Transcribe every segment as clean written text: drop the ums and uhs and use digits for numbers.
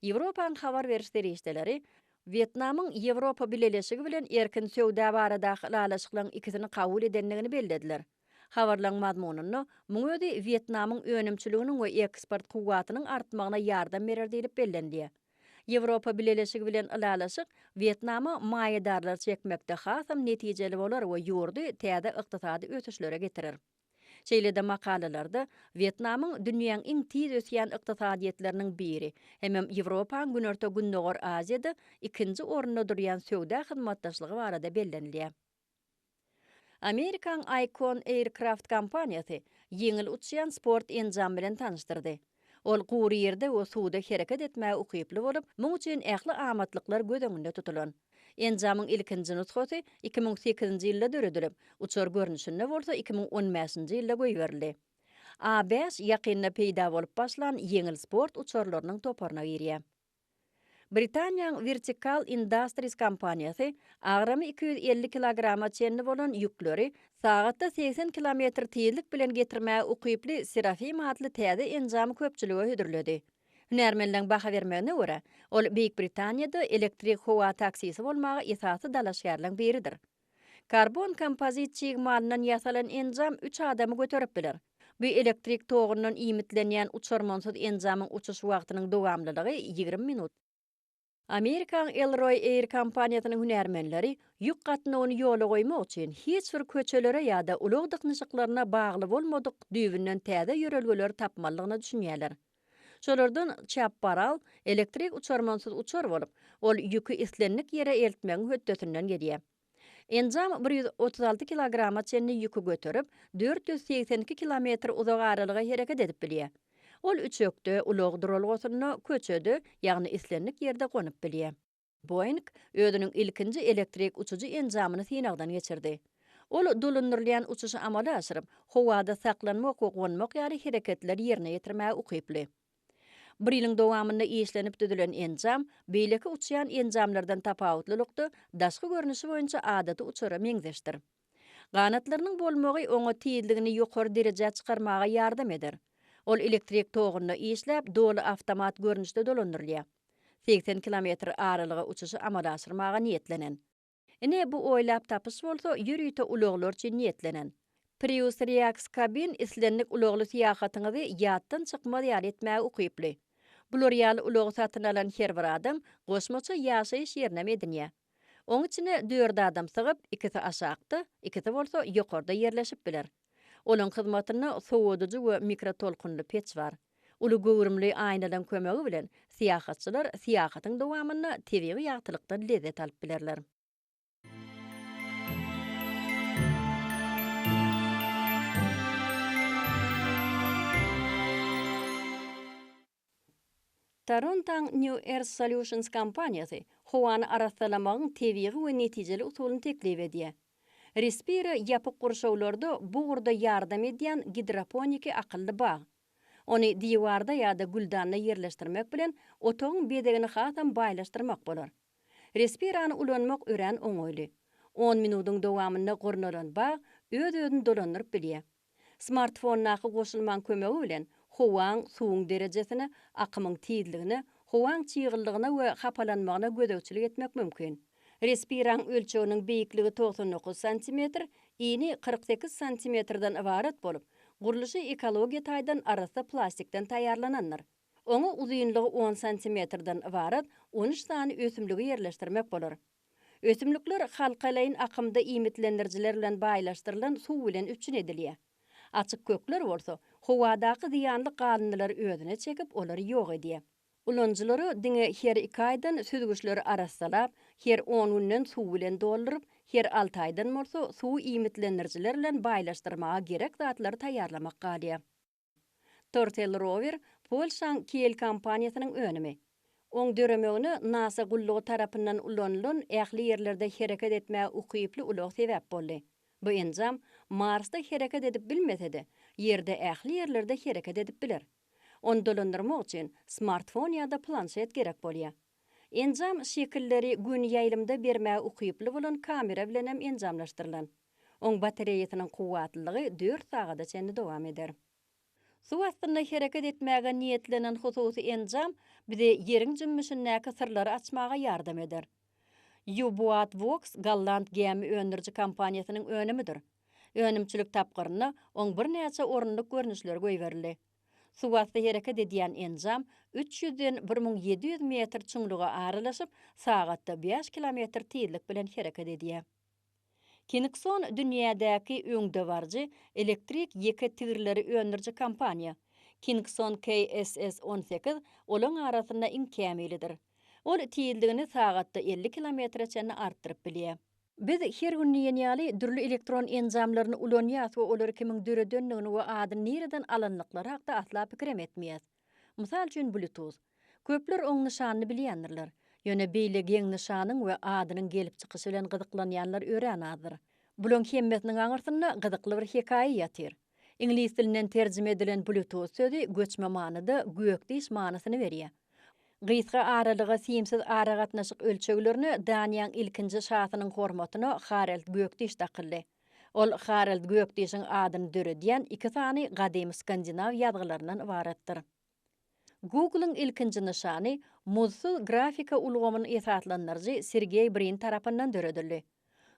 Ýewropaň habar berişleri işdeleri Vietnamyň Ýewropa Birleşigi bilen erkin söwda baradaky ýalaşyklaryň ikisini kabul edenligini bellediler. Habarlaň mazmunyny muň özi Vietnamyň önümçiliginiň we eksport kuwwatynyň artmagyna ýardam berer diýip bellendi. Ýewropa Birleşigi bilen ýalaşyk Vietnamy maýadarlar çekmekde hasam netijeli bolar we ýurdy täze ykdysady ötüşlere getirir. Şeýlede makalalarda Vietnamyň dünýäň iň tiz ösýän ykdysadyetleriniň biri, hemem Ýewropaň Günorta Günnogor Aziýada ikinji orunda durýan söwda hyzmatdaşlygy barada bellenilýär. Amerikan Icon Aircraft kompaniýasy ýeňil uçýan sport enjam bilen tanışdyrdy. Ol gury ýerde we suwda hereket etmäge ukyply bolup, muň üçin ähli amatlyklar göz öňünde tutulan. Enjamyň ilkinji nusxasy 2008-nji ýylda döredilip, uçar görnüşinde bolsa 2015-nji ýylda goýberildi. A5 ýakynda peýda bolup başlan ýeňil sport uçarlarynyň toparyna girýär. Britaniýanyň Vertical Industries kompaniýasy agramy 250 kilograma çenli bolan ýükleri sagatda 80 kilometr tezlik bilen getirmäge ukyply Serafim adly täze enjamy köpçülige hödürledi. Hünärmenliň baha bermegine görä, ol Beýik Britaniýada elektrik howa taksisi bolmagy esasy dalaşýarlaryň biridir. Karbon kompozit çygmalynyň ýasalan enjam 3 adamy göterip biler. Bu elektrik togundan imitlenýän uçarmansyz enjamyň uçuş wagtynyň dowamlylygy 20 minut. Amerikan Elroy Air kompaniýasynyň hünärmenleri ýük gatnawyny ýola goýmak üçin hiç bir köçelere ýa-da ulug dyknyşyklaryna bagly bolmadyk düýbünden täze ýörelgeler tapmalygyny düşünýärler. Şolardan çapparal elektrik uçarmansyz uçar bolup, ol ýükü islenlik ýere eltmegiň höddetinden gelýär. Enjam 136 kilograma çenli ýükü göterip, 482 kilometr uzak aralyga hereket edip bilýär. Ol üçökde ulug duralgysyny köçede, ýagny islenlik ýerde gonyp bilýär. Boeing özüniň ilkinji elektrik uçuju enjamyny synagdan geçirdi. Ol dolundyrylýan uçuşy amala aşyryp, howada saklanmak we gonmak ýaly hereketler ýerine ýetirmäge ukyply. Bir ýylyň dowamynda işlenip düzülen enjam, beýleki uçýan enjamlardan tapawutlylykdy, daşky görnüşi boýunça adaty uçara meňzeşdir. Ganatlarynyň bolmagy oňa tezligini ýokary derejä çykarmaga ýardam eder. Ol elektrik togunda işläp, dolu avtomat görnüşde dolandyrylýar. 80 kilometr aralyga uçuşy amala aşyrmaga niýetlenen. Ine bu oýlap tapyş bolsa, ýürüýte uluglar üçin niýetlenen. Prius Reax kabin islenlik ulugly syýahatyňyzy ýatdan çykmaz ýaly etmäge ukyply. Bular ýaly ulug satyn alan her bir adam goşmaça ýaşaýyş ýerine medinýär. Oň içine 4 adam sygyp, ikisi aşakda, ikisi bolsa ýokarda ýerleşip biler. Olan hyzmatyny sowadyjy we mikrotolkunly peç bar. Uly göwürmli aýnadan kömegi bilen syýahatçylar syýahatyň dowamyny tebigi ýagtylykdan lezzet alyp bilerler. Toronto New Air Solutions kompaniýasy howany arassalamagyň tebigi we netijeli usulyny teklip edýär. Respira ýapyk gurşawlarda buğurda ýardam edýän gidroponiki akylly bağ. Ony diýwarda ýa-da güldanna ýerleşdirmek bilen otogyň bedegini hasam baýlaşdyrmak bolar. Respirany ulanmak ören oňoýly. 10 minutyň dowamynda gurnalan bağ öz-özüni dolanyryp bilýär. Smartfonnaky goşulman kömegi bilen howaň suwuň derejesini, akymyň tezligini, howaň çygylygyna we hapalanmagyna gözegçilik etmek mümkin. Respiran ölçeginiň beýikligi 99 cm, eni 48 cm-den ibaret bolup, guruluşy ekologiýa taýdan arasy plastikden taýýarlananlar. Oňa uzunlygy 10 cm-den ibaret 13 sany ösümligi ýerleşdirmek bolar. Ösümlikler halkalayın akymda imitlendirjiler bilen baýlaşdyrylan suw bilen üçin edilýär. Açyk kökler bolsa, howadaky ziýanly galyndylar özüne çekip olary ýok edýär. Ulanjylary diňe her 2 aýdan süzgüçleri arassalap, her 10 günden suw bilen dolduryp, her 6 aýdan bolsa suw imitlendirjiler bilen baýlaşdyrmaga gerek zatlary taýýarlamak galýar. Tortel Rover, Polşaň Kiel kompaniýasynyň önümi. Oň döremegini NASA gullugy tarapyndan ulanılan ähli ýerlerde hereket etmäge ukyply ulug sebäp boldy. Bu enjam Marsda hereket edip bilmesede, ýerde ähli ýerlerde hereket edip biler. Onu dolandyrmak üçin smartfon ýa-da planşet gerek bolýar. Enjam şekilleri gün ýaýlymda bermäge ukyply bolan kamera bilen hem enjamlaşdyrylan. Oň batareýasynyň kuwwatlylygy 4 sagada çenli dowam eder. Su astında hereket etmäge niyetlenen hususy enzam bize ýeriň jümmüşindäki sırlary açmaga ýardam eder. U-Boat Works Gallant gemi öndürji kompaniýasynyň önümidir. Önümçilik tapgyryna oň bir näçe orunlyk görnüşler goýberildi. Suwatda hereket edýän enzam 300-den 1700 metr çuňluga aralaşyp, sagatda 5 kilometr tezlik bilen hereket edýär. Kinikson dünýädäki öňde barjy elektrik ýeke tigirleri öndürji kompaniýa. Kinikson KSS-18 olaň arasynda iň kämilidir. Ol tezligini sagatda 50 kilometrçe artdyryp bilýär. Biz her gün ýeni dürli elektron enzamlaryny ulanýas we olar kimin döredönligini we adyny nereden alanlyklary hakda asla pikir etmeýäs. Mysal üçin Bluetooth. Köpler oň nyşanyny bilýändirler. Ýöne beýle geň nyşanyň we adynyň gelip çykyşy bilen gyzyklanýanlar öýränädir. Bulan hemmetiniň aňyrsynda gyzykly bir hekaýe ýatyr. İnglis dilinden terjime edilen Bluetooth sözi göçme manyda gökdiş manysyny berýär. Gysga aralyga simsiz ara gatnaşyk ölçeglerini Daniýaň ilkinji şahynyň hormatyna Harald Gökdiş takyldy. Ol Harald Gökdişiň adyny döredýän iki sany gadymy skandinaw ýazgylaryndan ibaratdyr. Google'ın ilkinji nyşany muzsuz grafika ulgamyny esaslandyrjy Sergey Brin tarapyndan döredildi.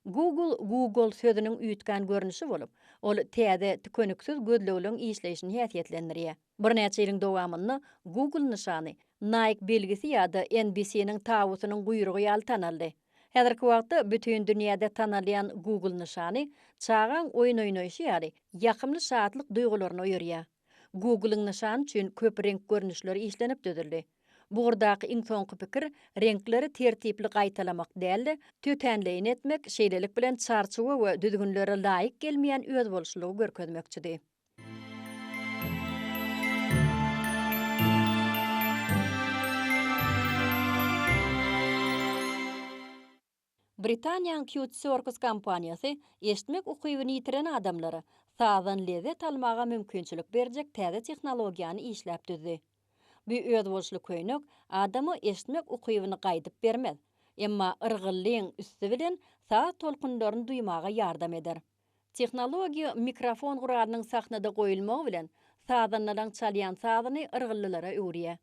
Google sözüniň üýtgän görnüşi bolup, ol täze tükönüksiz gözlegiň işleyişini häsiýetlendirýär. Bir näçe ýylyň dowamynda Google nyşany Nike belgisi ýa-da NBC'niň tawusynyň guyrugy ýaly tanaldy. Häzirki wagtda bütün dünýäde tanalýan Google nyşany çagan oýun oýnaýşy ýaly ýakymly şatlyk duýgularyny öýerýär. Google'ın nyşany üçin köp renk görnüşleri işlenip dödüldi. Burdaky iň soňky pikir renkleri tertipli gaýtalamak däl, tötenleýin etmek, şeýlelik bilen çarçuwy we düzgünlere laýyk gelmeýän öz bolşulygy görkezmekçidir. Britaniýanyň Qt Circus kompaniýasy eşitmek ukybyny ýitiren adamlara sazan lezzet almaga mümkinçilik berjek täze tehnologiýany işläp düzdi. Bu öz bolşuly köýnek adamy eşitmek ukybyny gaýdyp bermez, emma ırgyllygyň üstü bilen saz tolkunlaryny duýmaga ýardam eder. Tehnologiýa mikrofon guranynyň sahnada goýulmagy bilen sazanlaryň çalýan sazyny ırgyllylara öwrýär.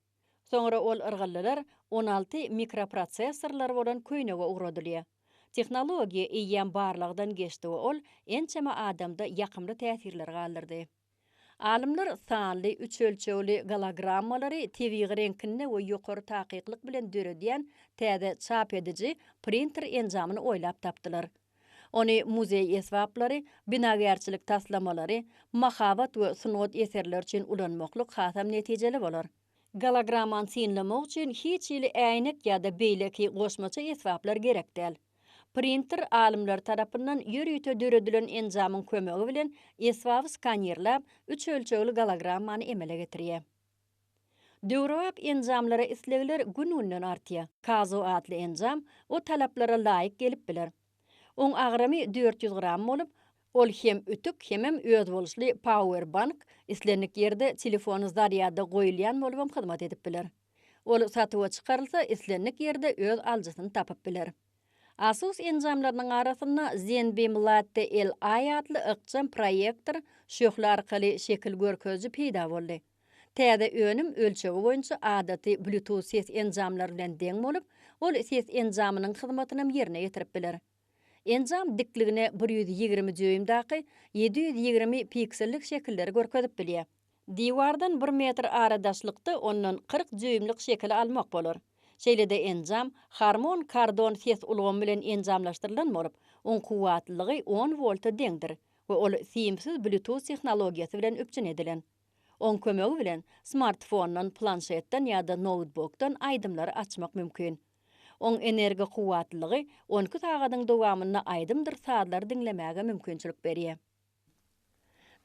Soňra ol ırgyllylar 16 mikroprosesorlar bolan köýnege uradylýar. Tehnologiýa eýýän barlygdan geçdi we ol ençeme adamda ýakymly täsirler galdyrdy. Alimler sanly üç ölçegli gologrammalary tebigy renkinde we ýokary takyklyk bilen döredýän täze çap edici printer enzamyny oýlap tapdylar. Ony muzey esbaplary, binagerçilik taslamalary, mahabat we sunat eserler üçin ulanmaklyk hasam netijeli bolar. Gologramman sinlemek üçin hiç ýyly äýnek ýa-da beýleki goşmaça esbaplar gerek däl. Printer alimler tarapyndan ýürüýte döredilen enzamyň kömegi bilen esbaby skanerlap üç ölçegli gologrammany emele getirýär. Döwrap enzamlara islegler gün-günden artýar. Kazo adly enzam o talaplara laýyk gelip biler. Oň agramy 400 gram bolup, ol hem ütük hem öz bolşly power bank islenlik ýerde telefon zaryada goýulýan bolup hyzmat edip biler. Ol satyga çykarylsa islenlik ýerde öz aljasyny tapyp biler. Asus enzamlarynyň arasynda Zenbeam-Latte LI adly ykjam proýektor şöhli arkaly şekil görkezji peýda boldy. Täze önüm ölçegi boýunça adaty Bluetooth ses enzamlary bilen deň bolup, ol ses enzamynyň hyzmatyny ýerine ýetirip biler. Enzam dikligine 120 döýümdaky 720 piksellik şekilleri görkezip bilýär. Diwardan 1 metr aradaşlykda ondan 40 döýümlik şekil almak bolar. Şeýlede enzam harmon kardon ses ulgamy bilen enzamlaşdyrylan bolup, oň kuwatlylygy 10 volta deňdir we ol simsiz Bluetooth tehnologiýasy bilen öpçün edilen. Oň kömegi bilen smartfondan, planşetden ýa-da notebookdan aýdymlary açmak mümkin. Oň energi kuwatlylygy 12 sagatyň dowamynda aýdymdyr sazlar dinlemäge mümkinçilik berýär.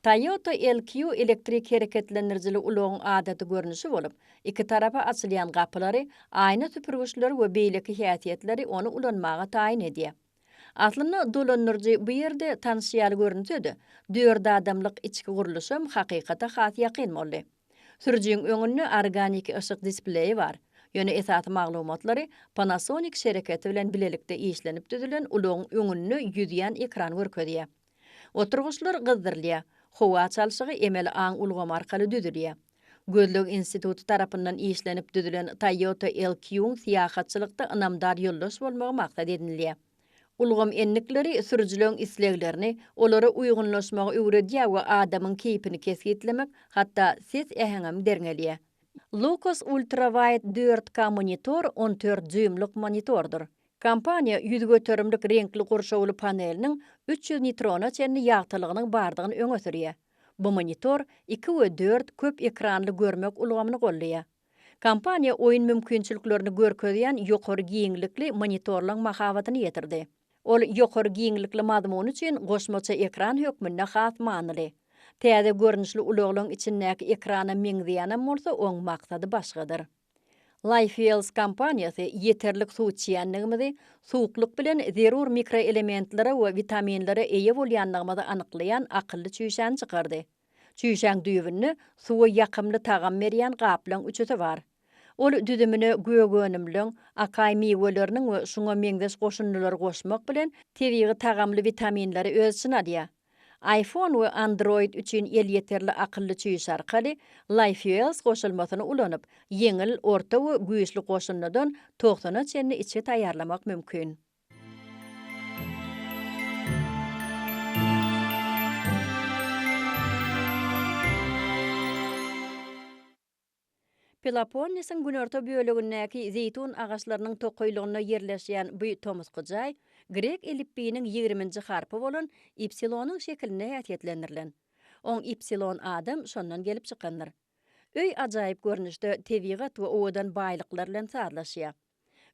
Toyota LQ elektrik hereketlendirjili ulogyň adaty görnüşi bolup, iki tarapa açylýan gapylary, aýna süpürgüçleri we beýleki häsiýetleri onu ulanmaga taýin edýär. Aslynda dolanyrjy bu ýerde tanışýaly görünýärdi. 4 adamlyk içki guruluşym hakykata has ýakyn boldy. Sürüjüň öňünde organik ışık displeyi bar. Ýöne esas maglumatlary Panasonic şereketi bilen bilelikde işlenip düzülen ulogyň öňünde ýüzýän ekran görkezýär. Oturguşlar gyzdyrlýar. Howa çalşygy emeli aň ulgam arkaly düzülýär. Gözlük institutu tarapyndan işlenip düzülen Toyota LQ siýahatçylykda ynamdar ýoldaş bolmagy maksat edilýär. Ulgam enlikleri sürücülöň isleglerini, olary uygunlaşmagy öwredýär we adamyň keypini kesgitlemek, hatda ses äheňem derňelýär. Lucas Ultrawide 4K monitor 14 düýmlük monitordur. Kompaniýa ýüz göterimlik renkli gurşawly paneliniň 300 nitrona çenli ýagtylygynyň bardygyny öňe sürýär. Bu monitor 2 we 4 köp ekranly görmek ulgamyny gollaýar. Kompaniýa oýun mümkinçiliklerini görkezýän ýokary giňlikli monitorlaryň mahawatyny ýetirdi. Ol ýokary giňlikli mazmun üçin goşmaça ekran hökmünde has manyly. Täze görnüşli ulaglaryň içindäki ekrana meňzeýänem bolsa oň maksady başgadyr. Lifeels kompaniýasy ýeterlik suw içýänligimizi, suwukluk bilen zerur mikroelementlere we vitaminlere eýe bolýanlygymyzy anyklaýan akylly çüýşän çykardy. Çüýşäň düýbünni suwa ýakymly tagam berýän gaplaň üçesi bar. Ol düdümini gögönümlüň, akay meweleriniň we şuňa meňzeş goşunlary goşmak bilen tebigy tagamly vitaminlary öz içine alýar. iPhone we Android üçin el ýeterli akylly çüýş arkaly Lifeels goşulmasyny ulanyp, yeňil, orta we güýçli goşunlardan 90 çenli içe taýýarlamak mümkin. Peloponnesyň günorta bölегindäki zeytun agaçlarynyň tokoýlugyna ýerleşýän bu tomuzgujay grek elipbiniň 20-nji harpy bolan ypsilonyň şekline häsiýetlendirilen. Oň ypsilon adam şondan gelip çykandyr. Öý ajaýyp görnüşde tebigat we owadan baýlyklar bilen sarlaşýar.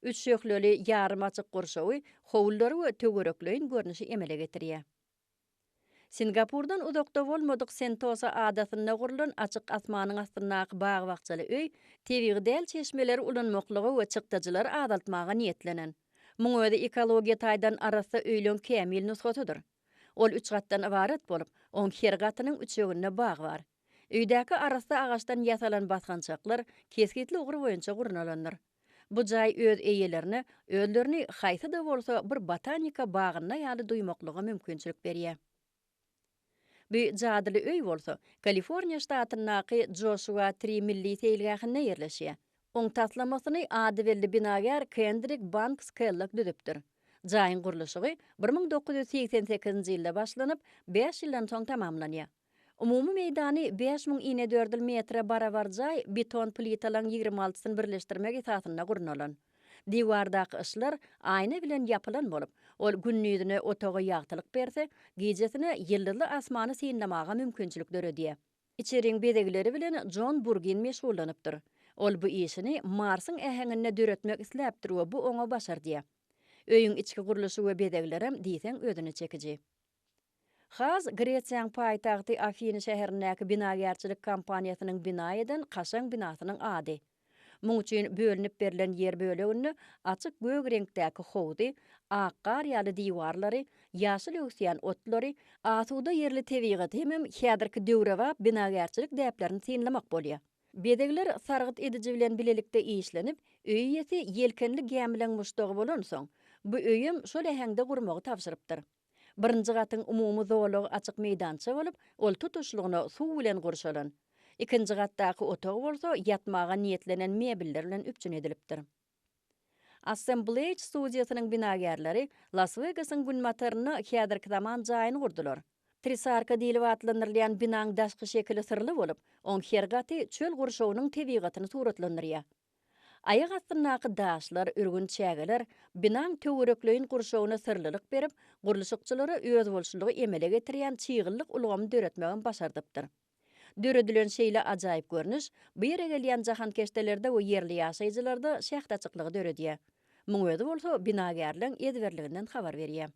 Üç şökleli ýarym açyk gurşawy, howullary we töwerekleýin görnüşi emele getirýär. Singapurdan uzakda bolmadyk Sentosa adasyna gurulan açyk asmanyň astyndaky bagy bagçaly öý, tebigy del çeşmeleri ulanmaklygy we çykdyjylar azaltmaga niýetlenen. Muň özi ekologiýa taýdan arasy öýlen kämil nusgatydyr. Ol 3 gatdan ibaret bolup, oň her gatynyň üçeginde bag bar. Öýdäki arasy agaçdan ýasalan basgançaklar keskitli ugur boýunça gurnalandyr. Bu jaý öz eýelerini, özlerini haýsy da bolsa bir botanika bagyna ýaly duýmaklygy mümkinçilik berýär. Bu jadyly öý bolsa, Kaliforniýa ştatyndaky Joshua Tree milli seýilgähine ýerleşýär. Oň taslamasyny ady belli binagar Kendrick Banks Kellogg düzüpdir. Jaýyň gurulşy 1988-nji ýylda başlanyp 5 ýyldan soň tamamlanýar. Umumy meýdany 5000 ine metre barabar jaý beton plitalaryň 26-syny birleşdirmek esasyna gurulanan. Diwardaky işler aýna bilen ýapylan bolup, ol günnüzüne otaga ýagtylyk berse, gijesine ýyldyzly asmany synlamaga mümkinçilik döredýär. İçeriň bedegleri bilen John Burgin meşgullanypdyr. Ol bu işini Marsyň äheňine döretmek isläpdir we bu oňa başardýar. Öýüň içki gurulşy we bedeglerem diýseň özüne çekiji. Haz Gresiýanyň paýtagty Afiny şäherindäki binagarçylyk kompaniýasynyň bina eden Kaşaň binasynyň ady. Muň üçin bölünip berilen ýer bölegini açyk gög reňkdäki howdy, ak gar ýaly diwarlary, ýaşyl öksýän otlary, asuda ýerli tebigat hemem häzirki döwrewä binagarçylyk däplerini synlamak bolýar. Bedegler sargyt ediji bilen bilelikde işlenip, öý ýeti ýelkenli gämileň muşdagy bolan soň, bu öýüm şol äheňde gurmagy tapşyrypdyr. Birinji gatyň umumy zowlugy açyk meýdança bolup, ol tutuşlugyna suw bilen gurşalan. İkinji gatdaky otag bolsa ýatmaga niýetlenen mebiller bilen üpçün edilipdir. Assemblage studiýasynyň binagerleri Las Vegasyň gün mataryny häzirki zaman jaýyny gurdular. Trisarka diýilip atlandyrylýan binaň daşky şekli sırly bolup, oň her gaty çöl gurşawynyň tebigatyny suratlandyrýar. Aýak astyndaky daşlar, ürgün çägeler binaň töwerekleýin gurşawyna sırlylyk berip, gurulşykçylary öz bolşunlygy emele getirýän çyýgyllyk ulgamy döretmegi başardypdyr. Döredilen şeýle ajaýyp görnüş, bu ýere gelýän jahan keşdelerde we ýerli ýaşaýjylarda şäht açyklygy döredýär. Muň özi bolsa binagerliň edberliginden habar berýär.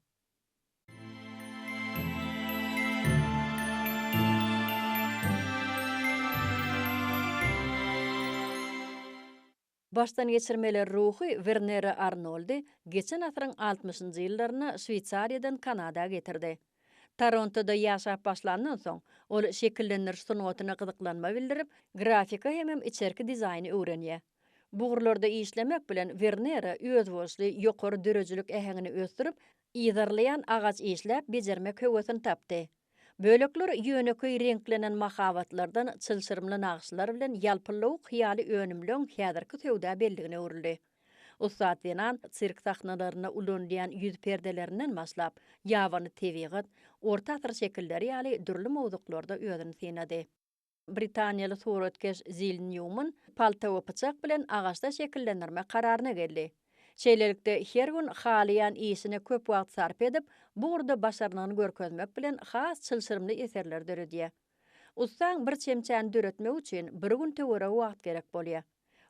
Baştan geçirmeler ruhy Werner Arnoldy geçen asyryň 60-njy ýyllaryna Şwitsariýadan Kanadaga getirdi. Torontoda ýaşap başlandan soň, ol şekillendiriş sunuwatyna gyzyklanma bildirip, grafika hemem içerki dizaýny öwrenýär. Bugurlarda işlemek bilen Werner öz boşly ýokary dörejilik äheňini ösdürip, ýyzarlayan agaç işläp bejermek höwesini tapdy. Bölekler yönököy renklenen mahabatlardan çılçırımlı nağışlar bilen yalpıllawuk hyýaly önümlüň häzirki töwdä belligine urildi. Ustad Venan sirk sahnalaryna ulanýan yüz perdelerinden başlap ýawany tebigat, orta asr şekilleri ýaly dürli mowzuklarda özüni synady. Britaniýaly suratkeş Jill Newman palto we pyçak bilen agaçda şekillendirme kararyna geldi. Şeýlelikde her gün halyan işine köp wagt sarp edip, bu urda başaranyny görkezmek bilen has çylçyrymly eserler döredýär. Ustaň bir çemçäni döretmek üçin bir gün töwere wagt gerek bolýar.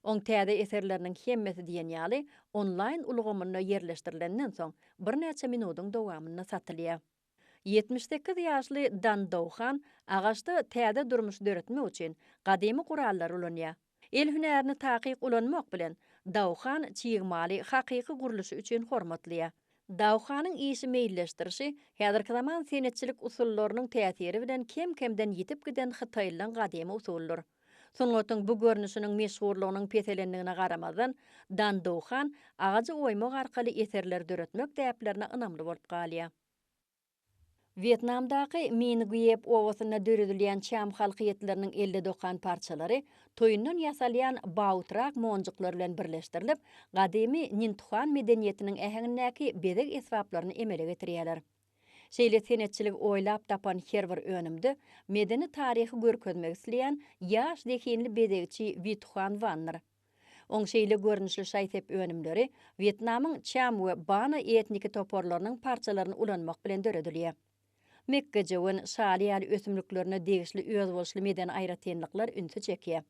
Oň täze eserleriniň hemmesi diýen ýaly online ulgamyna yerleşdirilenden soň bir näçe minutyň dowamyna satylýar. 78 ýaşly Dan Dowhan agaçda täze durmuş döretmek üçin gadymy gurallar ulanýar. El hünerini takyk ulanmak bilen Dowhan çiğmaly hakyky guruluşy üçin hormatlýar. Dowhanyň işi meýilleşdirişi häzirki zaman senetçilik usullarynyň täsiri bilen kem-kemden ýitip giden Hytaýlyň gadymy usullar. Soňatyň bu görnüşiniň meşhurlygynyň petelendigine garamazdan Dan Dowhan agajy oýmak arkaly eserler döretmek däplerine ynamly bolup galýar. Vietnamdaky Mingyep owasyna döredilýän çam halkyýetleriniň 59 parçalary toýundan ýasalýan bawutrak monjuklar bilen birleşdirilip, gadymy Nintuhan medeniýetiniň ähengindäki bedek esbaplaryny emele getirýärler. Şeýle senetçilik oýlap tapan her bir önümde medeni taryhy görkezmek isleýän ýaş dehinli bedekçi Wituhan Vanner. Oň şeýle görnüşli şaýtep önümleri Vietnamyň çam we bana etniki toporlarynyň parçalaryny ulanmak bilen döredilýär. Mekkejewin şalyal ösümliklerine degişli öz bolşly meden aýratynlyklar ünsü çekýär.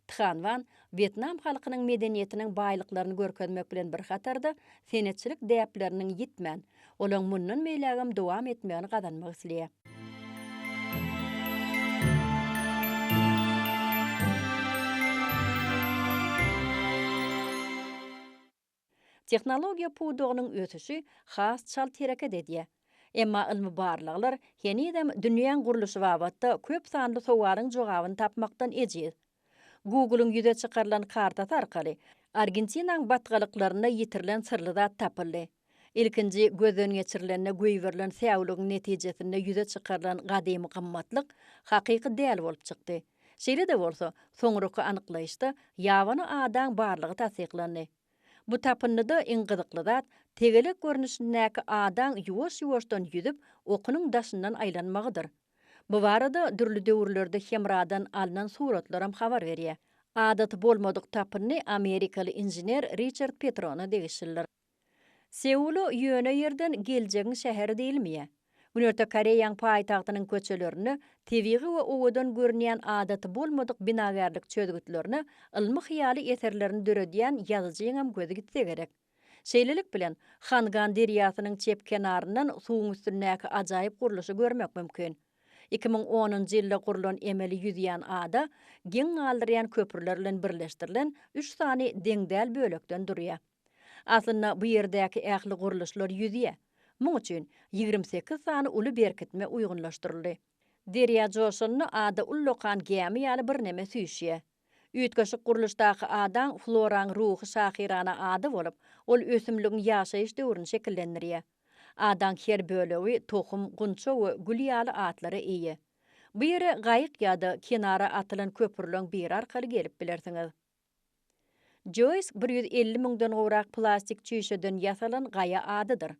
Than Van Vietnam halkynyň medeniýetiniň baýlyklaryny görkezmek bilen bir hatarda senetçilik däpleriniň ýitmän, olaň mundan meýlägem dowam etmegini gazanmak isleýär. Tehnologiýa pudugynyň ötüşi has çal tereket edýär. Emma ilmi barlyglar henidem dünýäň guruluşy babatda köp sanly sowaryň jogabyny tapmakdan ejir. Google'un ýüze çykarlan kartasy arkaly Argentinaň batgalyklaryna ýitirilen sirli zat tapyldy. Ilkinji gözden geçirilenine göýberilen säwligiň netijesinde ýüze çykarlan gadymy gymmatlyk hakyky däl bolup çykdy. Şeýle de bolsa, soňraky anyklaýyşda ýawany adam barlygy tasdiklandy. Bu tapynnyda iň gyzykly zat tegelik görnüşindäki adam ýuwaş-ýuwaşdan ýüzüp okunyň daşyndan aýlanmagydyr. Bu barada dürli döwürlerde hemradan alynan suratlar hem habar berýär. Adaty bolmadyk tapynny Amerikaly inженер Richard Petrona degişirler. Seulo ýöne ýerden geljegiň şäheri diýilmeýär. Günörte Koreýanyň paýtagtynyň köçelerini, tebigy we owadan görnýän adaty bolmadyk binagarlyk çözgütlerini, ilmi hyýaly eserlerini döredýän ýazyjyň hem gözi gitse gerek. Şeýlelik bilen Hangan derýasynyň çep kenaryndan suwuň üstündäki ajaýyp guruluşy görmek mümkin. 2010-njy ýylda gurulan emeli ýüzýän ada geň galdyrýan köprüler bilen birleşdirilen 3 sany deňdäl bölekden durýar. Aslynda bu ýerdäki ähli guruluşlar ýüzýär. Muň üçin 28 sany uly berkitme uýgunlaşdyryldy. Derýa joşuny ada ullokan gämi ýaly bir neme süýşýär. Üýtgeşik guruluşdaky adam floraň ruhy şahirana ady bolup, ol ösümligiň ýaşaýyş döwrüni şekillendirýär. Adam her bölegi tohum, gunça we gül ýaly atlara eýe. Bu ýere gaýyk ýa-da kenara atylan köpürleň bir arkaly gelip bilersiňiz. Joyce 150 000-dan gowrak plastik çüýşeden ýasalan gaýa adydyr.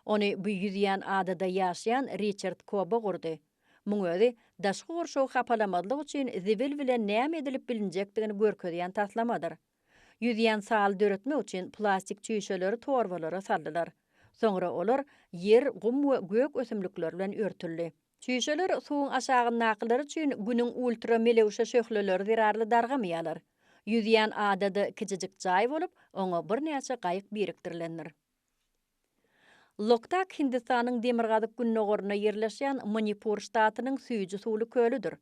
Ony bu ýüzýän adada ýaşaýan Richard Koba gurdy. Muň özi daşky gorşaw hapalamadlyk üçin zibil bilen näme edilip bilinjekdigini görkezýän taslamadyr. Ýüzýän sal döretmek üçin plastik çüýşeleri torbalara saldylar. Soňra olar yer, gum we gök ösümlikler bilen örtüldi. Çüýşeler suwuň aşagyny nakyllary üçin günüň ultra melewşe şöhleleri zirarly dargamaýarlar. Ýüzýän adada kiçijik jaý bolup, oňa bir näçe gaýyk birikdirilendir. Loktak Hindistanyň Demirgazyk günnögörüne ýerleşýän Manipur ştatynyň süýji suwly kölüdir.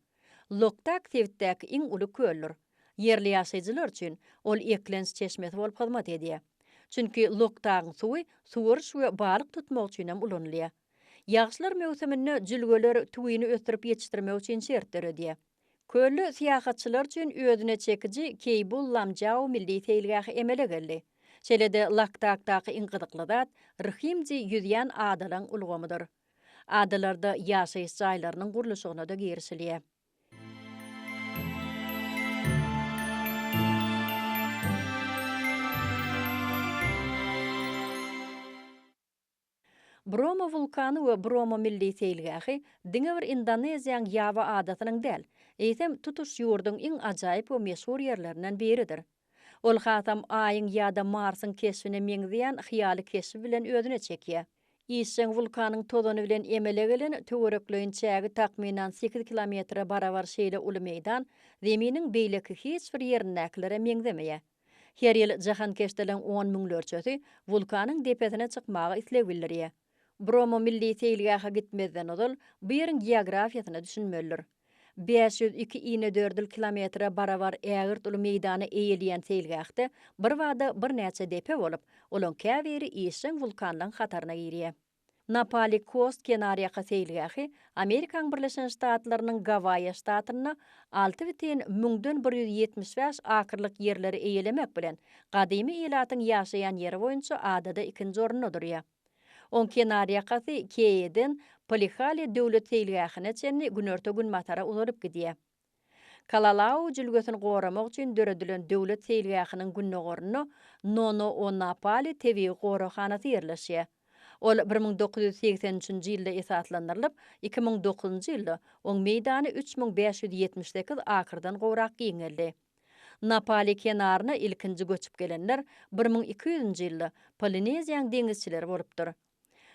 Loktak tewitdäki iň uly köldir. Yerli ýaşaýjylar üçin ol eklens çeşmesi bolup hyzmat edýär. Çünki Loktagyň suwy suwuruş we balyk tutmak üçin hem ulanylýar. Ýagşylar mewsiminde jülgeler tüwini ösdürip ýetişdirmek üçin şertler edýär. Köllü siýahatçylar üçin özüne çekiji Keybul Lamjao milli teýilgähi emele geldi. Şeýlede Loktakdaky iň gyzykly zat Rahimji ýüzýän adalyň ulgamydyr. adalarda ýaşaýys jaýlarynyň gurulşygyna da gersilýär. Bromo vulkany we Bromo milli seýilgähi diňe bir Indoneziýanyň Java adatynyň däl, eýsem tutuş ýurduň iň ajaýyp we meşhur ýerlerinden biridir. Ol hatam Aýyň ýa-da Marsyň keşfine meňzeýän hyýaly keşfi bilen özüne çekýär. Işşeň vulkanyň tozany bilen emele gelen töwerekleýin çägi takminan 8 kilometre barabar şeýle uly meýdan, zeminiň beýleki hiç bir ýerinäkilere meňzemeýär. Her ýyl jahan keşdelen 10 miňlerçesi vulkanyň depesine çykmagy isleg bildirýär. Bromo milli seýilgähe gitmezden ozal bu ýeriň geografiýasyna düşünmelidir. 502 ine 4 kilometre barabar ägirt uly meýdana eýilýän seýilgähde bir wada bir näçe depe bolup, olaň käbiri işin vulkanlaryň hataryna girýär. Napali Coast kenaryaqa seýilgähi Amerikaň Birleşen Ştatlarynyň Gavaýa ştatyna 6,175 akrlyk ýerleri eýelemek bilen gadymy ýylatyň ýaşaýan ýeri boýunça adada ikinji orunda durýar. On kenaryakasy Keýeden Polihali döwlet seýilgähine çenli günörte gün matara uzalyp gidýär. Kalalau jülgesini goramak üçin döredilen döwlet seýilgähiniň günnögoruny Nono o Napali tebii gorahanasy ýerleşýär. Ol 1983-nji ýylda esaslandyrylyp, 2009-njy ýylda oň meýdany 3578 akrdan gowrak giňeldi. Napali kenaryna ilkinji göçüp gelenler 1200-nji ýylda Polineziýanyň deňizçileri bolupdyr.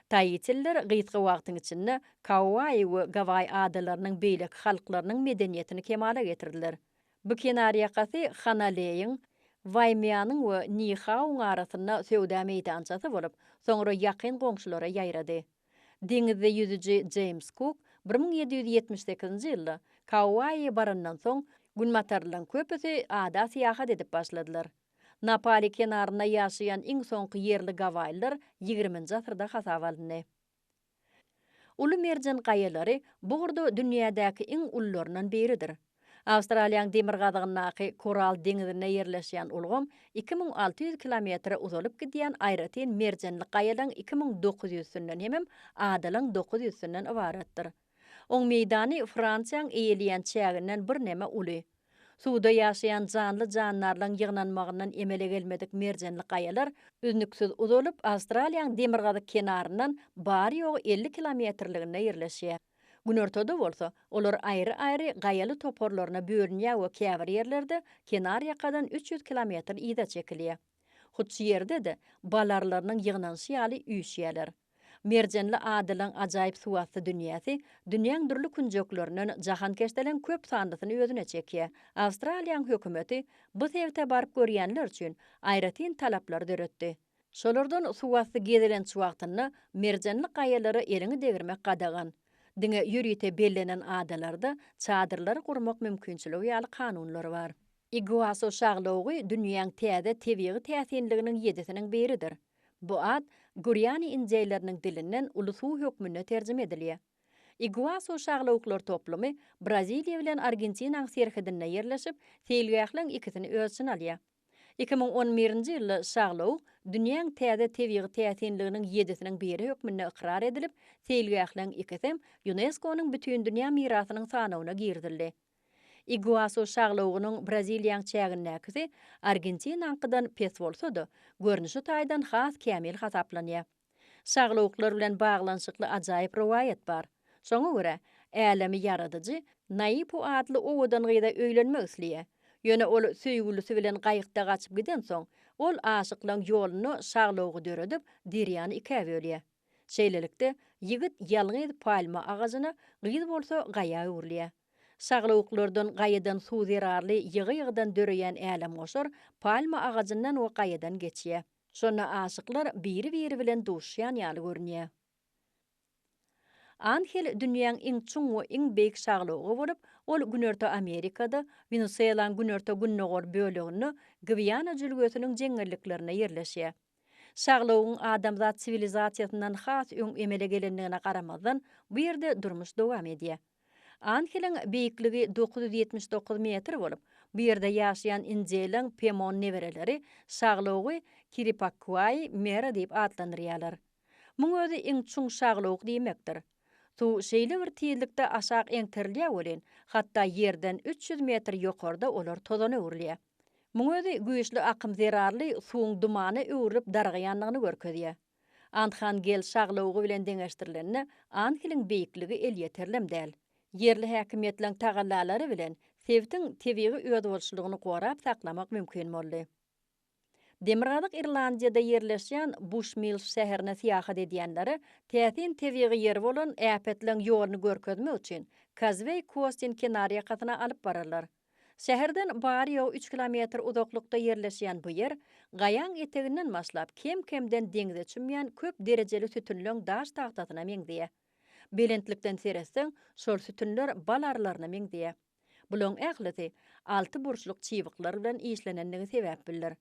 Tahitiller gyýtgy wagtyň içinde Kauai we Gavai adalarynyň beýlek halklarynyň medeniýetini kemale getirdiler. Bu kenaryakasy Hanaleyň, Waimyanyň we Niihauň arasynda söwda meýdançasy bolup, soňra ýakyn goňşulara ýaýrady. Deňizde ýüzüji James Cook 1778-nji ýylda Kauai barandan soň günmatarlaryň köpüsi ada syýahat edip başladylar. Napali kenaryna ýaşaýan iň soňky ýerli Gavailylar 20-nji asyrda hasap alındy. Uly merjen gaýalary bu gurda dünýädäki iň ullarynyň biridir. Awstraliýanyň demir gazygynaky Koral deňizine ýerleşýän ulgam 2600 kilometre uzalyp gidýän aýratyn merjenli gaýalaň 2900-sünden hemem adalyň 900-sünden ibaratdyr. Oň meýdany Fransiýanyň eýilýän çäginden bir näme uly. Suda ýaşaýan janly janlarlaryň ýygnanmagyndan emele gelmedik merjenli gaýalar üznüksiz uzalyp Awstraliýanyň demir gazy kenaryndan bary ýogy 50 kilometrligine ýerleşýär. Günortada bolsa, olar aýry-aýry gaýaly toporlaryna bölünýär we käbir ýerlerde kenar ýakadan 300 kilometr ýyda çekilýär. Hutçy ýerde de balarlarynyň ýygnanşy üýşýärler. Merjenli adalyň ajaýyp suwatly dünýäsi, dünýäň durly künjeklerini jahan keşdelen köp sandysyny özüne çekýär. Awstraliýanyň hökümeti bu sebäpde baryp görýänler üçin aýratyn talaplar döretdi. Şolardan suwatly gezilen çwagtyny merjenli gaýalary eliňi degirmek gadagan. Diňe ýürüýte bellenen adalarda çadyrlary gurmak mümkinçiligi ýaly kanunlary bar. Iguazu şaglawy dünýäň täze tebii täsinliginiň ýedisiniň biridir. Bu ad Guryani injeýleriniň dilinden ulusu hökmüne terjime edilýär. Iguazu şaglawyklar toplumy Braziliýa bilen Argentinaň serhedinde ýerleşip, seýilgähliň ikisini ölçüne alýar. 2011-nji ýylda şaglawyk dünýäň täze tebii täsinliginiň ýedisiniň biri hökmüne ikrar edilip, seýilgähliň ikisi UNESCO-nyň bütün dünýä mirasynyň sanawyna girdildi. Iguazu şaglawygynyň Braziliýanyň çägindäkisi Argentinanyňkydan pes bolsa-da, görnüşi taýdan has kämil hasaplanýar. Şaglawyklar bilen baglanşykly ajaýyp riwayet bar. Şoňa görä, älemi yaradyjy Naipu adly owadan gyýda öýlenmek isleýär. Ýöne ol süýgülisi bilen gaýykda gaçyp giden soň, ol aşyklaň ýoluny şaglawygy döredip, dirýany iki bölýär. Şeýlelikde ýigit ýalňyz palma agazyna gyýy bolsa gaýa öwrülýär. Şaglawyklardan gaýadan suw zerarly ýygy-ýygydan döreýän älem goşar, palma agajyndan we gaýadan geçýär. Şonu aşyklar biri-biri bilen duşýan ýaly görünýär. Angel dünýäň iň çuň we iň beýik şaglawygy bolup, ol Günörte Amerikada, Venezuelaň Günörte günnögor bölegini Guyana jülgesiniň jeňelliklerine ýerleşýär. Şaglawyň adamzat sivilizasiýasyndan has öň emele gelendigine garamazdan bu ýerde durmuş dowam edýär. Angelin beýikligi 979 metr bolup, bu ýerde ýaşaýan injeýleň Pemon nebereleri şaglawy Kiripakwai mera diýip adlandyrýarlar. Muň özi iň çuň şaglawyk diýmekdir. Su şeýle bir tiýillikde aşak eňtirilýär bolen, hatda yerden 300 metr ýokarda olar tozana urilýär. Muň özi güýçli akym zerarly suwuň dumany öwrülip dargaýanlygyny görkezýär. Anthan gel şaglawy bilen deňeşdirilenine Anhiliň beýikligi el ýeterlem däl. Yerli häkimetleriň tagallalary bilen Sevtiň tebiği öýde bolşylygyny gorap saklamak mümkin boldy. Demirgadyk Irlandiýada yerleşýän Bushmills şäherine syýahat edýänleri täsin tebiği yer bolan äpetleň ýoluny görkezmek üçin Causeway Coast'in kenary ýakatyna alyp bararlar. Şäherden bary ýok 3 kilometr uzaklykda yerleşýän bu yer gaýan eteginden başlap kem-kemden deňize çümýän köp derejeli sütünlüň daş tagtasyna meňdiýär. Belentlikden seresseň şol sütünler balarlaryna meňdiýär. Bulan ählisi 6 burçluk çybyklar bilen işlenenligi sebäp bilir.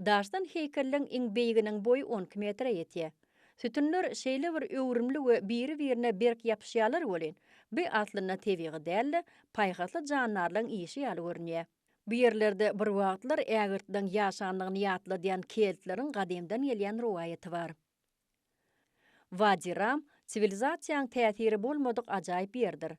Daşdan heýkelliň iň beýiginiň boýy 12 metre ýetýär. Sütünler şeýle bir öwrümli we biri-birine berk ýapyşýarlar bolen, bu atlyna tebiği däl, paýhatly jandarlaryň işi ýaly görünýär. Bu yerlerde bir wagtlar ägirtden ýaşanlygyny ýatlaýan keltleriň gadymdan gelýän rowayaty bar. Wadi Rum sivilizasiýaň täsiri bolmadyk ajaýyp ýerdir.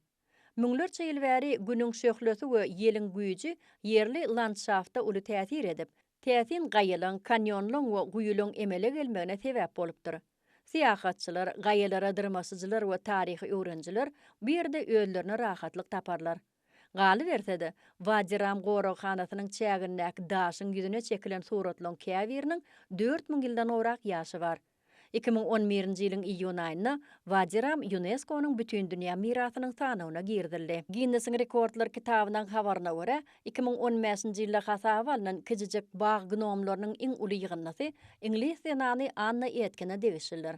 Müňlerçe ýyl bäri günüň şöhlesi we ýeliň güýji yerli landşafta uly täsir edip, täsin gaýalyň, kanyonlaryň we guýulyň emele gelmegine sebäp bolupdyr. Syýahatçylar, gaýalara dyrmasyjylar we taryhy öwrenjiler bu ýerde özlerine rahatlyk taparlar. Galy bersede, Wadi Rum goragxanasynyň çägindäki daşyň ýüzüne çekilen suratlaryň käbiriniň 4000 ýyldan orak ýaşy bar. 2011-nji ýylyň iýun aýynda Wadi Rum UNESCO-nyň bütün dünýä mirasynyň sanawyna girdildi. Guinness Rekordlar kitabynyň habaryna görä, 2015-nji ýylda hasaba alynan kijijek bag gnomlarynyň iň uly ýygnasy Ingliz senany Anna Etkine degişildir.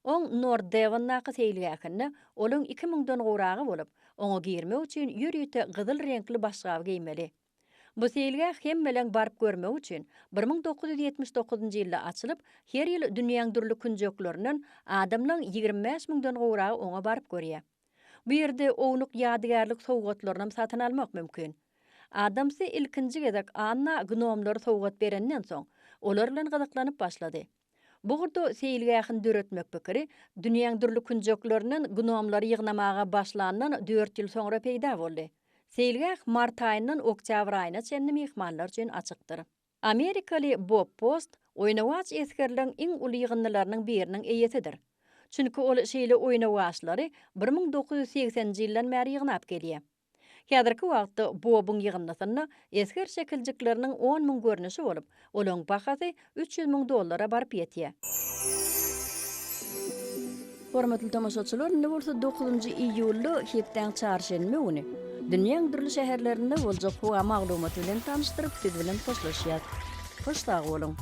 On North Devon-naky seýilgäkinde olaň 2000-den goragy bolup, oňa girmek üçin ýürüýte gyzyl renkli başgaby giýmeli. Bu seýilgä hemmeleň barıp görmek üçin 1979-njy ýylda açylyp, her ýyl dünýäň dürli künjekleriniň adamlaryň 25 000-den goragy oňa barıp görýär. Bu ýerde owluk ýadygarlyk sowgatlaryny satyn almak mümkin. Adamsy ilkinji gezek Anna gnomlary sowgat berenden soň olar bilen gyzyklanyp başlady. Bu gurda seýilgähin döretmek pikiri dünýäň dürli künjekleriniň gnomlary ýygnamaga başlandan 4 ýyl soňra peýda boldy. Seýilgäh mart aýyndan oktyabr aýyna çenli mehmanlar üçin açykdyr. Amerikaly Bob Post oýnawaç eskerliň iň uly ýygynylarynyň biriniň eýesidir. Çünki ol şeýle oýnawaçlary 1980-nji ýyldan bäri ýygnap gelýär. Häzirki wagtda Bob'un ýygnasyna esker şekiljikleriň 10 000 görnüşi bolup, olaň bahasy $300,000 baryp ýetýär. Hormatly tamaşaçylar, ne bolsa 9-njy iýulda hepden çarşenbe güni dünýäň dürli şäherlerinde boljak maglumat bilen tanıştyryp siz bilen hoşlaşýar. Hoş sag bolun.